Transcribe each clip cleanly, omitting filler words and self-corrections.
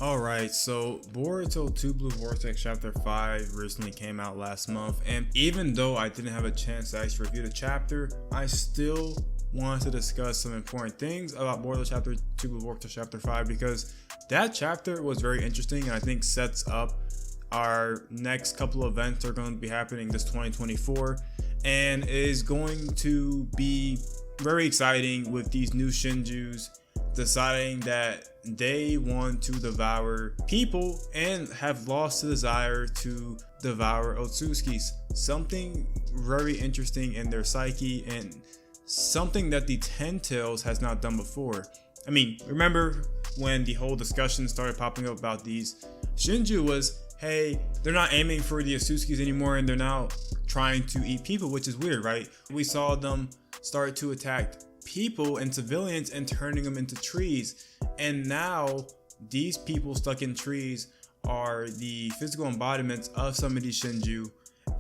Alright, so Boruto 2 Blue Vortex Chapter 5 recently came out last month, and even though I didn't have a chance to actually review the chapter, I still wanted to discuss some important things about Boruto Chapter 2 Blue Vortex Chapter 5 because that chapter was very interesting and I think sets up our next couple of events that are going to be happening this 2024 and is going to be very exciting with these new Shinjus deciding that they want to devour people and have lost the desire to devour Otsutsuki's. Something very interesting in their psyche and something that the Ten Tails has not done before. I mean, remember when the whole discussion started popping up about these Shinju was, hey, they're not aiming for the Otsutsuki's anymore and they're now trying to eat people, which is weird, right? We saw them start to attack people and civilians and turning them into trees, and now these people stuck in trees are the physical embodiments of some of these Shinju,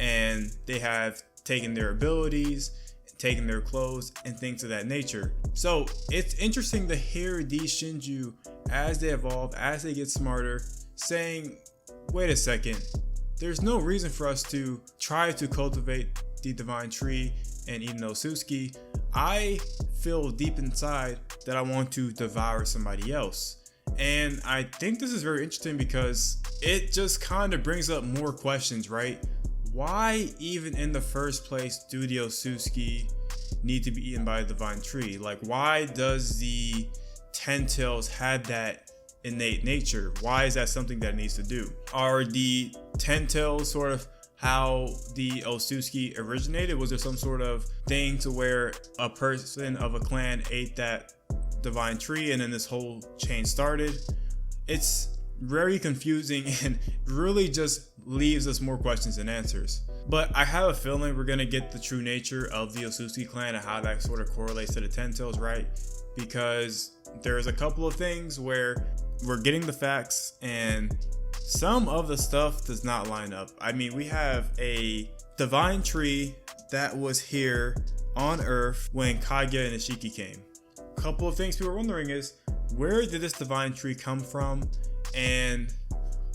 and they have taken their abilities, taken their clothes and things of that nature. So it's interesting to hear these Shinju as they evolve, as they get smarter, saying, wait a second, there's no reason for us to try to cultivate the divine tree and eat no Otsutsuki. I feel deep inside that I want to devour somebody else. And I think this is very interesting because it just kind of brings up more questions, right? Why even in the first place do the Otsutsuki need to be eaten by a divine tree? Like, why does the Ten Tails have that innate nature? Why is that something that it needs to do? Are the Ten Tails sort of how the Otsutsuki originated? Was there some sort of thing to where a person of a clan ate that divine tree and then this whole chain started? It's very confusing and really just leaves us more questions than answers. But I have a feeling we're gonna get the true nature of the Otsutsuki clan and how that sort of correlates to the Ten Tails, right? Because there's a couple of things where we're getting the facts and some of the stuff does not line up. I mean, we have a divine tree that was here on Earth when Kaguya and Ishiki came. A couple of things people are wondering is, where did this divine tree come from and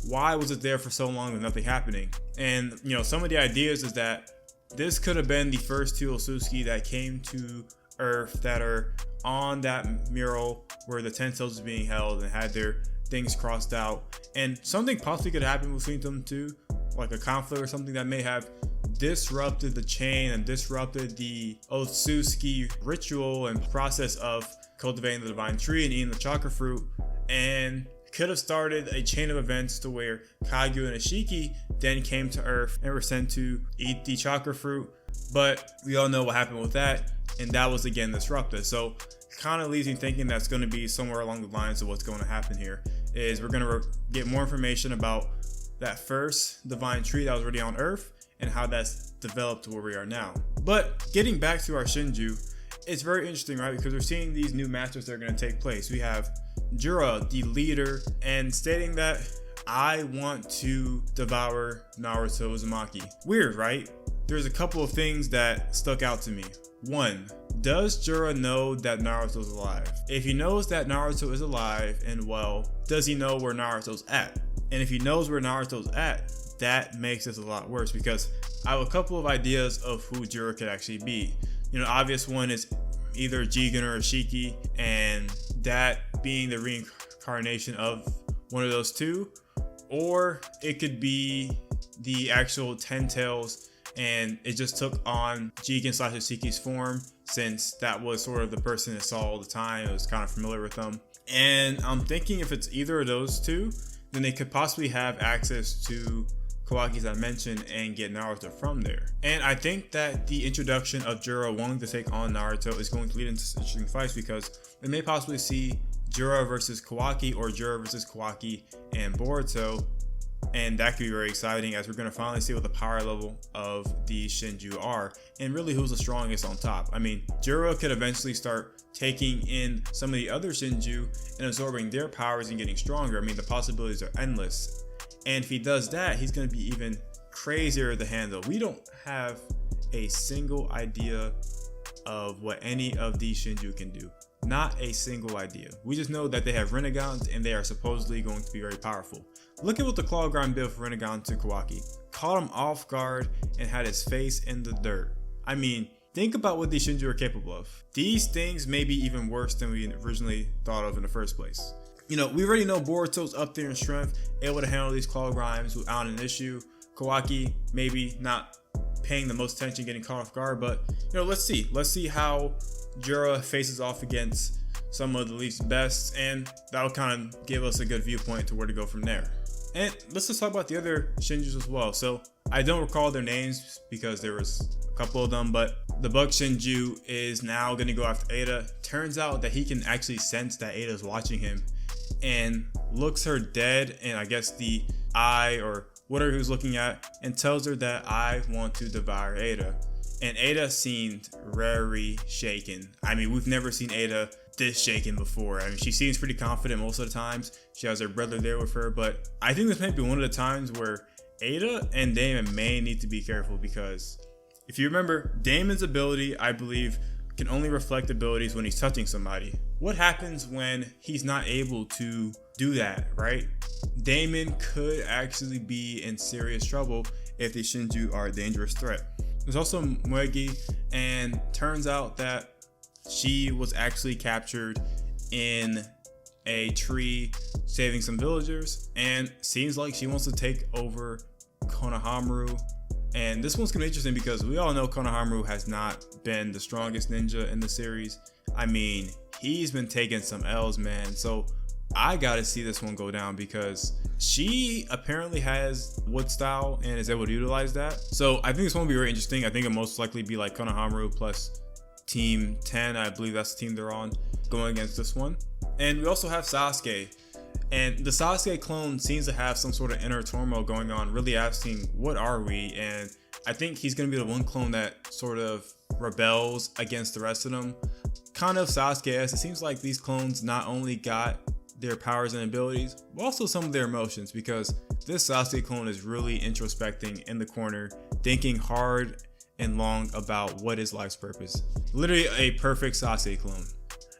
why was it there for so long with nothing happening? And you know, some of the ideas is that this could have been the first two Otsutsuki that came to Earth that are on that mural where the Ten Tails is being held and had their things crossed out, and something possibly could happen between them too, like a conflict or something that may have disrupted the chain and disrupted the Otsutsuki ritual and process of cultivating the divine tree and eating the chakra fruit, and could have started a chain of events to where Kaguya and Ishiki then came to Earth and were sent to eat the chakra fruit. But we all know what happened with that, and that was again disrupted. So kind of leaves me thinking that's going to be somewhere along the lines of what's going to happen here is we're going to get more information about that first divine tree that was already on Earth and how that's developed to where we are now. But getting back to our Shinju, it's very interesting, right? Because we're seeing these new matches that are going to take place. We have Jura, the leader, and stating that I want to devour Naruto Uzumaki. Weird, right? There's a couple of things that stuck out to me. One, does Jura know that Naruto's alive? If he knows that Naruto is alive and well, does he know where Naruto's at? And if he knows where Naruto's at, that makes this a lot worse because I have a couple of ideas of who Jura could actually be. You know, obvious one is either Jigen or Ishiki, and that being the reincarnation of one of those two, or it could be the actual Ten Tails and it just took on Jigen / Ishiki's form, since that was sort of the person that saw all the time. It was kind of familiar with them. And I'm thinking if it's either of those two, then they could possibly have access to Kawaki, as I mentioned, and get Naruto from there. And I think that the introduction of Jura wanting to take on Naruto is going to lead into interesting fights because we may possibly see Jura versus Kawaki or Jura versus Kawaki and Boruto. And that could be very exciting as we're going to finally see what the power level of the Shinju are and really who's the strongest on top. I mean, Jura could eventually start taking in some of the other Shinju and absorbing their powers and getting stronger. I mean, the possibilities are endless. And if he does that, he's going to be even crazier to handle. We don't have a single idea of what any of these Shinju can do. Not a single idea. We just know that they have Renegons and they are supposedly going to be very powerful. Look at what the Claw Grind built for Renegon to Kawaki. Caught him off guard and had his face in the dirt. I mean, think about what these Shinju are capable of. These things may be even worse than we originally thought of in the first place. You know, we already know Boruto's up there in strength, able to handle these Claw Grinds without an issue. Kawaki maybe not paying the most attention, getting caught off guard, but you know, let's see how Jura faces off against some of the least best, and that'll kind of give us a good viewpoint to where to go from there. And let's just talk about the other Shinjus as well. So I don't recall their names because there was a couple of them, but the Bug Shinju is now going to go after Ada. Turns out that he can actually sense that Ada is watching him and looks her dead, and I guess the eye or whatever he was looking at, and tells her that I want to devour Ada. And Ada seemed very shaken. I mean, we've never seen Ada this shaken before. I mean, she seems pretty confident most of the times. She has her brother there with her, but I think this might be one of the times where Ada and Damon may need to be careful, because if you remember, Damon's ability, I believe, can only reflect abilities when he's touching somebody. What happens when he's not able to do that, right? Damon could actually be in serious trouble if the Shinju are a dangerous threat. There's also Muegi, and turns out that she was actually captured in a tree saving some villagers, and seems like she wants to take over Konohamaru. And this one's gonna be interesting because we all know Konohamaru has not been the strongest ninja in the series. I mean, he's been taking some L's, man. So I gotta see this one go down, because she apparently has wood style and is able to utilize that. So I think this one will be very interesting. I think it'll most likely be like Konohamaru plus Team 10. I believe that's the team they're on, going against this one. And we also have Sasuke. And the Sasuke clone seems to have some sort of inner turmoil going on, really asking, what are we? And I think he's going to be the one clone that sort of rebels against the rest of them. Kind of Sasuke-esque. It seems like these clones not only got their powers and abilities, but also some of their emotions, because this Sasuke clone is really introspecting in the corner, thinking hard and long about what is life's purpose. Literally a perfect Sasuke clone.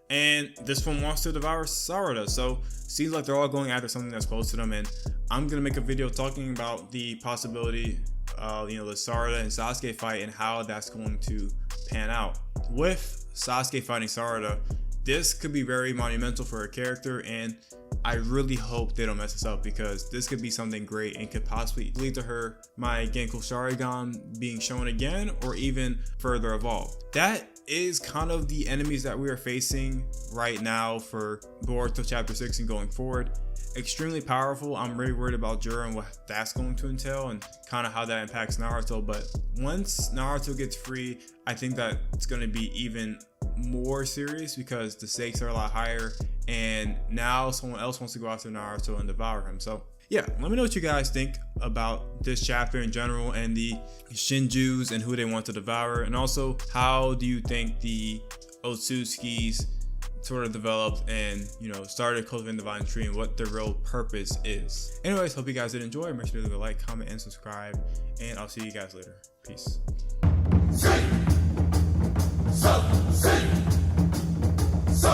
And this one wants to devour Sarada, so seems like they're all going after something that's close to them. And I'm gonna make a video talking about the possibility of, you know, the Sarada and Sasuke fight and how that's going to pan out. With Sasuke fighting Sarada, this could be very monumental for her character, and I really hope they don't mess this up, because this could be something great and could possibly lead to her my Genko Sharingan being shown again, or even further evolved. That is kind of the enemies that we are facing right now for Boruto chapter 6 and going forward. Extremely powerful. I'm really worried about Jura and what that's going to entail, and kind of how that impacts Naruto. But once Naruto gets free, I think that it's going to be even more serious, because the stakes are a lot higher, and now someone else wants to go after Naruto and devour him. So yeah, let me know what you guys think about this chapter in general, and the Shinjus and who they want to devour, and also how do you think the Otsutsukis sort of developed and, you know, started cultivating the divine tree, and what their real purpose is. Anyways, hope you guys did enjoy. Make sure to leave a like, comment, and subscribe, and I'll see you guys later. Peace. So,